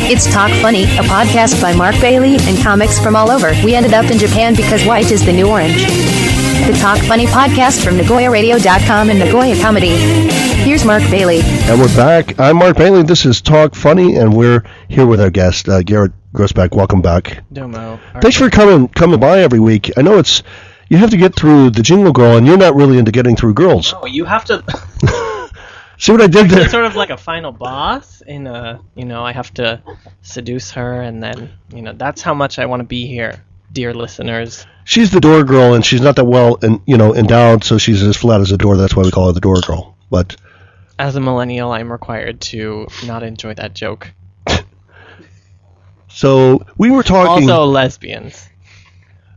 It's Talk Funny, a podcast by Mark Bailey and comics from all over. We ended up in Japan because white is the new orange. The Talk Funny podcast from Nagoyaradio.com and Nagoyacomedy. Here's Mark Bailey. And we're back. I'm Mark Bailey. This is Talk Funny, and we're here with our guest, Garrett Groesbeck. Welcome back. Domo. Thanks for coming by every week. I know you have to get through the Jingle Girl, and you're not really into getting through girls. No, you have to... See what I did there? It's sort of like a final boss in I have to seduce her, and then, that's how much I want to be here, dear listeners. She's the door girl, and she's not that well, endowed, so she's as flat as a door. That's why we call her the door girl. But as a millennial, I'm required to not enjoy that joke. So we were talking... Also lesbians.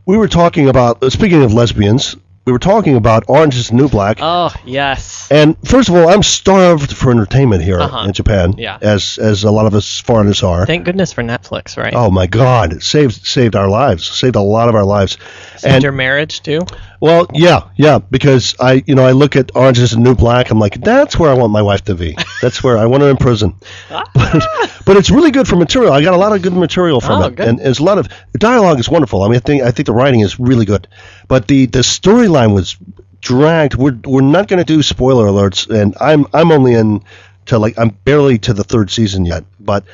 We were talking about, speaking of lesbians... We were talking about Orange is the New Black. Oh, yes. And first of all, I'm starved for entertainment here in Japan, as a lot of us foreigners are. Thank goodness for Netflix, right? Oh, my God. It saved our lives, saved a lot of our lives. And your marriage, too? Well, yeah, because I look at Orange is the New Black, I'm like, that's where I want my wife to be. That's where I want her in prison. But it's really good for material. I got a lot of good material from it. Good. And there's a lot of... The dialogue is wonderful. I mean, I think the writing is really good. But the storyline was dragged. We're not going to do spoiler alerts, and I'm only I'm barely to the third season yet. But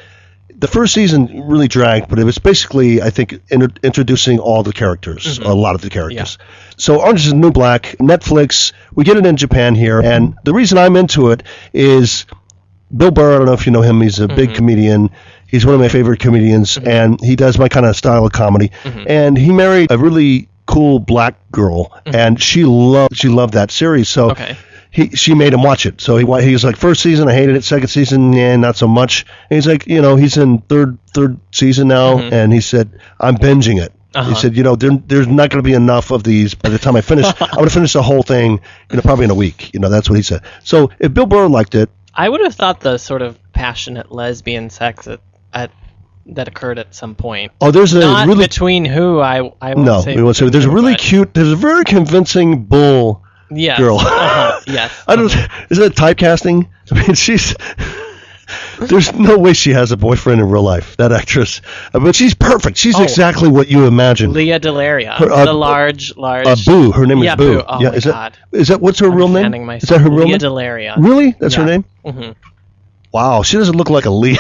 the first season really dragged, but it was basically, I think, introducing all the characters, a lot of the characters. Yeah. So Orange is the New Black, Netflix, we get it in Japan here, and the reason I'm into it is Bill Burr. I don't know if you know him. He's a big comedian. He's one of my favorite comedians, and he does my kind of style of comedy. And he married a really cool black girl, and she loved that series. So she made him watch it. So he was like, first season I hated it, second season not so much. And he's like, he's in third season now, and he said, I'm binging it. He said, there's not going to be enough of these by the time I finish. I'm going to finish the whole thing, probably in a week. That's what he said. So if Bill Burr liked it, I would have thought the sort of passionate lesbian sex that occurred at some point. Oh, there's a not really between who I won't say. No, we won't say. There's a really cute. There's a very convincing bull girl. Yes. I don't. Is that typecasting? I mean, she's. There's no way she has a boyfriend in real life, that actress. But she's perfect. She's exactly what you imagine. Leah Delaria, the large. Boo. Her name is Boo. Boo. Oh, my God. Is that what's her real name? Is that her real name? Leah Delaria. Really? That's her name? Mm-hmm. Wow, she doesn't look like a Leah.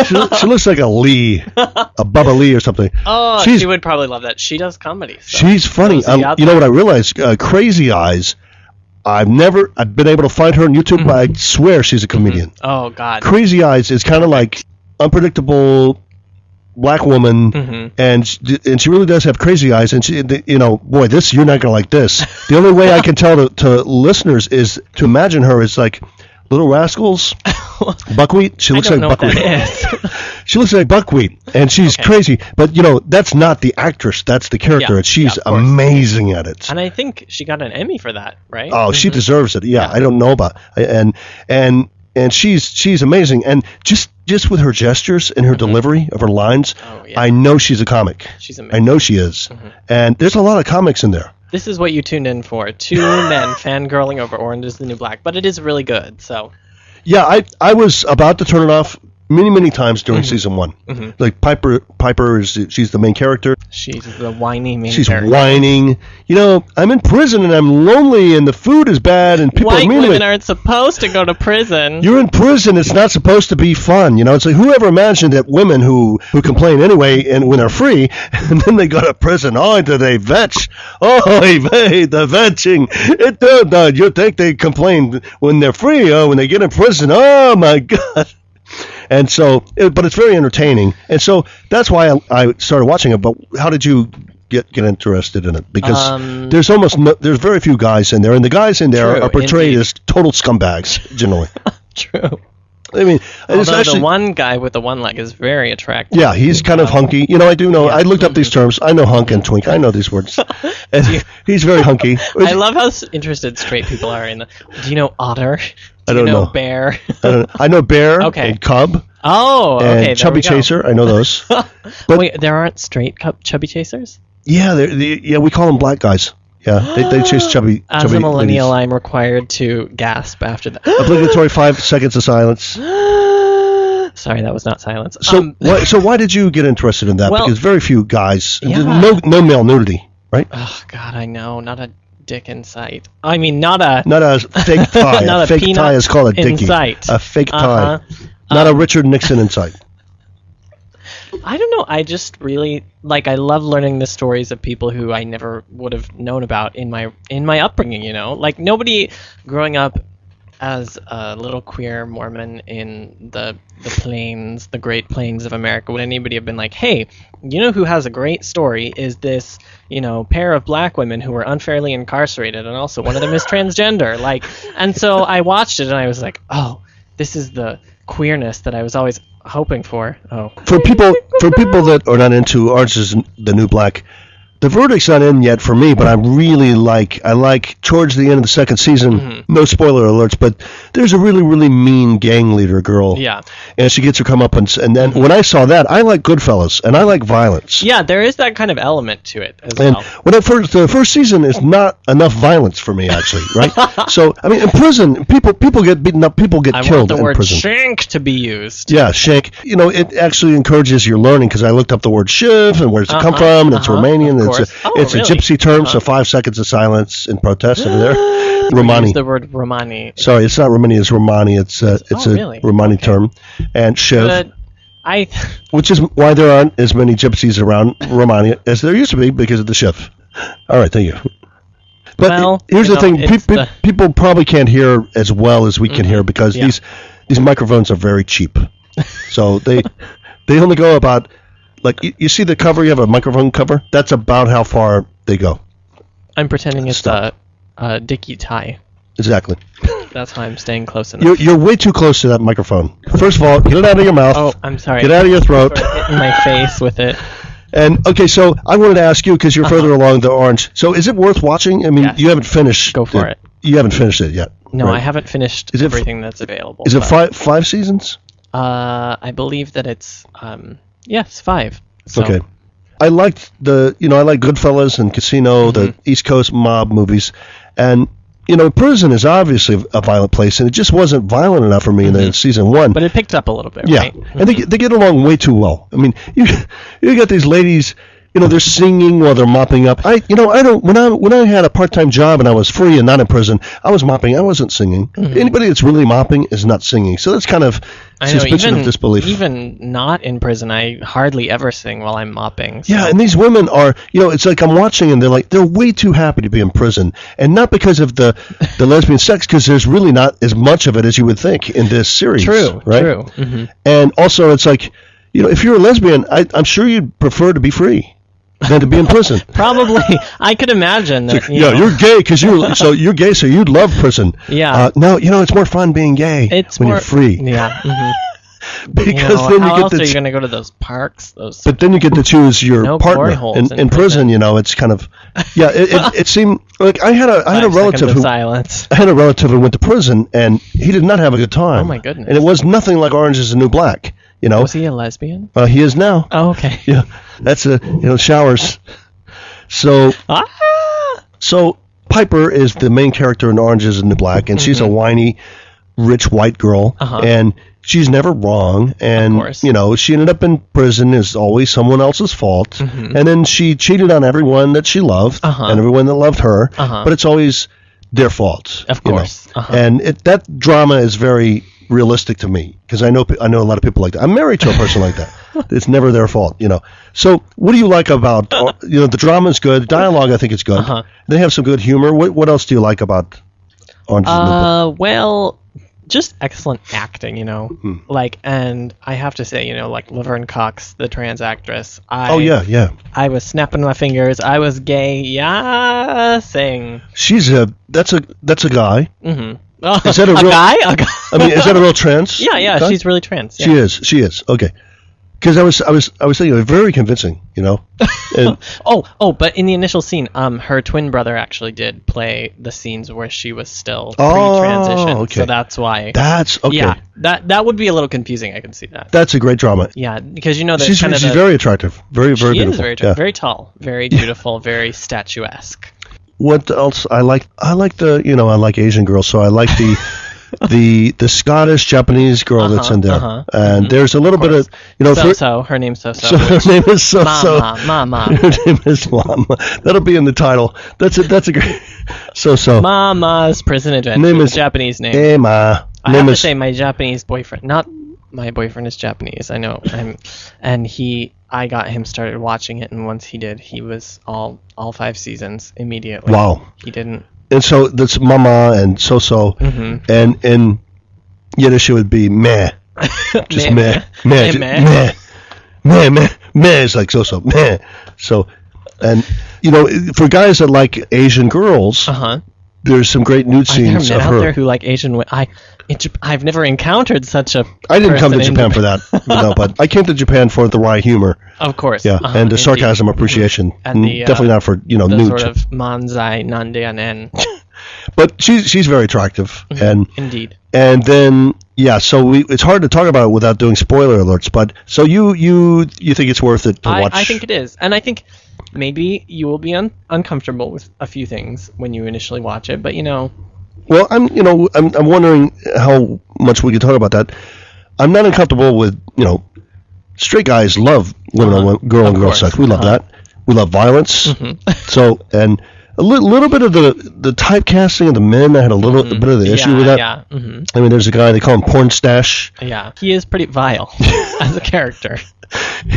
she looks like a Lee, a Bubba Lee or something. Oh, she would probably love that. She does comedy. So she's funny. You know what I realized? Crazy Eyes. I've been able to find her on YouTube, but I swear she's a comedian. Oh, God. Crazy Eyes is kind of like unpredictable black woman, and she really does have crazy eyes. And she, boy, you're not gonna like this. The only way I can tell to listeners is to imagine her as like Little Rascals, Buckwheat. She looks like Buckwheat. She looks like Buckwheat, and she's crazy. But that's not the actress; that's the character, and she's amazing at it. And I think she got an Emmy for that, right? Oh, she deserves it. Yeah, I don't know about and she's amazing, and just with her gestures and her delivery of her lines, I know she's a comic. She's amazing. I know she is, and there's a lot of comics in there. This is what you tuned in for. Two men fangirling over Orange is the New Black, but it is really good, so. Yeah, I was about to turn it off many times during season one. Like Piper she's the main character. She's the whiny main character. She's whining. I'm in prison and I'm lonely and the food is bad and people White are mean to me. women aren't supposed to go to prison. You're in prison. It's not supposed to be fun. It's like whoever imagined that women who complain anyway and when they're free and then they go to prison. Oh, do they vetch? Oh, the vetching. You think they complain when they're free? Oh, when they get in prison. Oh my God. And so, but it's very entertaining, and so that's why I started watching it. But how did you get interested in it? Because there's very few guys in there, and the guys in there are portrayed as total scumbags generally. True. I mean, although the one guy with the one leg is very attractive. Yeah, he's kind of hunky. I do know. Yeah. I looked up these terms. I know hunk and twink. I know these words. And he's very hunky. I love how interested straight people are in the. Do you know otter? I don't know. Bear. I know bear and cub. Oh, okay. And chubby chaser. I know those. But wait, there aren't straight chubby chasers? Yeah, we call them black guys. Yeah, they chase chubby. As a millennial, ladies. I'm required to gasp after that. Obligatory 5 seconds of silence. Sorry, that was not silence. So why did you get interested in that? Well, because very few guys, yeah. no male nudity, right? Oh God, I know. Not a dick in sight. I mean, not a fake tie. not a fake peanut tie is called a dickie. in sight. A fake tie. Uh-huh. Not a Richard Nixon in sight. I don't know. I just really I love learning the stories of people who I never would have known about in my upbringing. You know, like nobody growing up as a little queer Mormon in the plains, the Great Plains of America, would anybody have been like, hey, you know who has a great story is this, pair of black women who were unfairly incarcerated, and also one of them is transgender. And so I watched it and I was like, oh, this is the queerness that I was always hoping for. Oh. For people that are not into Orange is the New Black, the verdict's not in yet for me, but I really like towards the end of the second season, no spoiler alerts, but there's a really, really mean gang leader girl. Yeah. And she gets her comeuppance. And then when I saw that, I like Goodfellas, and I like violence. Yeah, there is that kind of element to it as and well. The first season is not enough violence for me, actually, right? So, I mean, in prison, people get beaten up, people get killed in prison. I want the word shank to be used. Yeah, shank. It actually encourages your learning, because I looked up the word shiv, and where's it come from, and it's Romanian, it's really? a gypsy term, so 5 seconds of silence in protest over there. Romani. Use the word Romani. Sorry, it's not Romani, it's Romani. It's a Romani term. And shiv, which is why there aren't as many gypsies around Romani as there used to be, because of the shiv. All right, thank you. But here's the thing. People probably can't hear as well as we can hear, because these microphones are very cheap. So they only go about... you see the cover, you have a microphone cover? That's about how far they go. I'm pretending it's a Dickie tie. Exactly. That's why I'm staying close enough. You're way too close to that microphone. First of all, get it out of your mouth. Oh, I'm sorry. Get out of your throat. Hitting my face with it. And, okay, so I wanted to ask you, because you're further along the Orange. So is it worth watching? I mean, you haven't finished. Go for it. You haven't finished it yet. No, right? I haven't finished everything that's available. Is it five seasons? I believe that it's, yes, 5. So. Okay. I liked I like Goodfellas and Casino, the East Coast mob movies. And, prison is obviously a violent place, and it just wasn't violent enough for me in season 1. But it picked up a little bit, yeah. Right? And they get along way too well. I mean, you got these ladies, they're singing while they're mopping up. When I had a part-time job and I was free and not in prison, I was mopping. I wasn't singing. Anybody that's really mopping is not singing. So that's kind of suspension of disbelief. Even not in prison, I hardly ever sing while I'm mopping. So. Yeah, and these women are, it's like I'm watching and they're way too happy to be in prison. And not because of the lesbian sex, because there's really not as much of it as you would think in this series. True, right? True. Mm-hmm. And also it's like, if you're a lesbian, I'm sure you'd prefer to be free than to be in prison. Probably. I could imagine that. You're gay because you're gay, so you'd love prison. Yeah. No, it's more fun being gay when you're free. Yeah. Mm-hmm. Because then how else are you going to go to those parks? But then you get to choose your partner. In prison, it's kind of it seemed like I had a relative who silence. I had a relative who went to prison, and he did not have a good time. Oh my goodness! And it was nothing like Orange is the New Black. Was he a lesbian? He is now. Oh, okay. Yeah, that's showers. So so Piper is the main character in Orange is the New Black, and she's a whiny, rich white girl, and she's never wrong, and she ended up in prison is always someone else's fault, and then she cheated on everyone that she loved and everyone that loved her, but it's always their fault, of course. And that drama is very realistic to me, because I know a lot of people like that. I'm married to a person like that. It's never their fault, So what do you like about the drama is good, the dialogue I think is good. They have some good humor. What else do you like about Orange is the New Black? Well, just excellent acting, and I have to say, Laverne Cox, the trans actress. I was snapping my fingers. I was gay, saying. That's a guy. Mm-hmm. Is that a real guy? I mean, is that a real trans? Yeah, guy? She's really trans. Yeah. She is. Okay. Because I was thinking, very convincing, And, but in the initial scene, her twin brother actually did play the scenes where she was still pre-transition. Okay. So that's why. That's okay. Yeah, that would be a little confusing. I can see that. That's a great drama. Yeah, because she's very attractive, very very beautiful. She is very attractive, very tall, very beautiful, very statuesque. What else? I like the I like Asian girls, so I like the the Scottish Japanese girl that's in there, and there's a little bit of her name's So. So her name is So. Mama. Her name is Mama. That'll be in the title. That's a great So. Mama's Prison Adventure. Name is Japanese name. Emma. I have to say my Japanese boyfriend, not my boyfriend is Japanese. I know, I got him started watching it, and once he did, he was all 5 seasons immediately. Wow. He didn't. And so that's Mama and So. And in Yiddish it would be meh. Just meh. Meh. It's like So. Meh. So, and for guys that like Asian girls, there's some great nude scenes of her. Out there who like Asian women. I've never encountered such a. I didn't come to Japan for that, but I came to Japan for the wry humor. Of course. Yeah, and the sarcasm appreciation. And definitely not for the nude. sort of manzai nandeanen. But she's very attractive, and indeed. And then so it's hard to talk about it without doing spoiler alerts. But so you think it's worth it to watch? I think it is, and I think maybe you will be uncomfortable with a few things when you initially watch it, but Well, I'm wondering how much we can talk about that. I'm not uncomfortable with, straight guys love women on girl and girl sex. We love that. We love violence. So, and a little bit of the typecasting of the men. I had a little bit of the issue with that. Yeah. I mean, there's a guy they call him Porn Stash. Yeah, he is pretty vile as a character.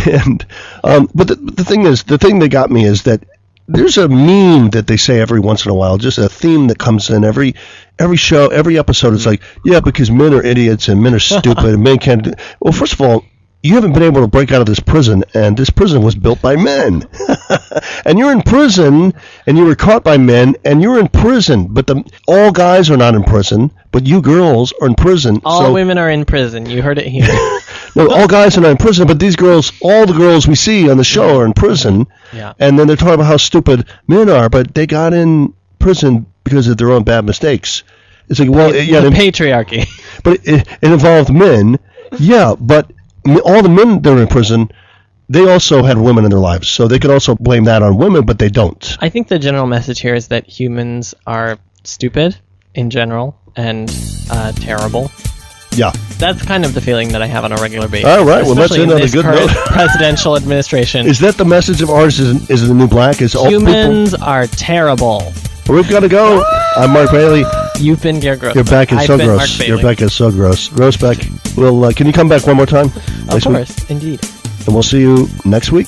And but the thing that got me is that there's a meme that they say every once in a while, just a theme that comes in every show, every episode. It's like, because men are idiots and men are stupid and men can't do. Well, first of all, you haven't been able to break out of this prison, and this prison was built by men. And you're in prison, and you were caught by men, and you're in prison. But all guys are not in prison, but you girls are in prison. All women are in prison. You heard it here. No, all guys are not in prison, but these girls, all the girls we see on the show are in prison. Yeah. And then they're talking about how stupid men are, but they got in prison because of their own bad mistakes. It's like, well, the patriarchy. But it involved men. Yeah, but all the men that are in prison, they also had women in their lives, so they could also blame that on women, but they don't. I think the general message here is that humans are stupid in general and terrible. Yeah. That's kind of the feeling that I have on a regular basis. All right, well, let's end on a good note. Presidential administration. Is that the message of ours? Is the new black? Is all humans are terrible. We've got to go. I'm Mark Bailey. You've been Garrett Groesbeck. Your back is so gross. Your back is so gross. Groesbeck. Well, can you come back one more time? Of course, indeed. And we'll see you next week.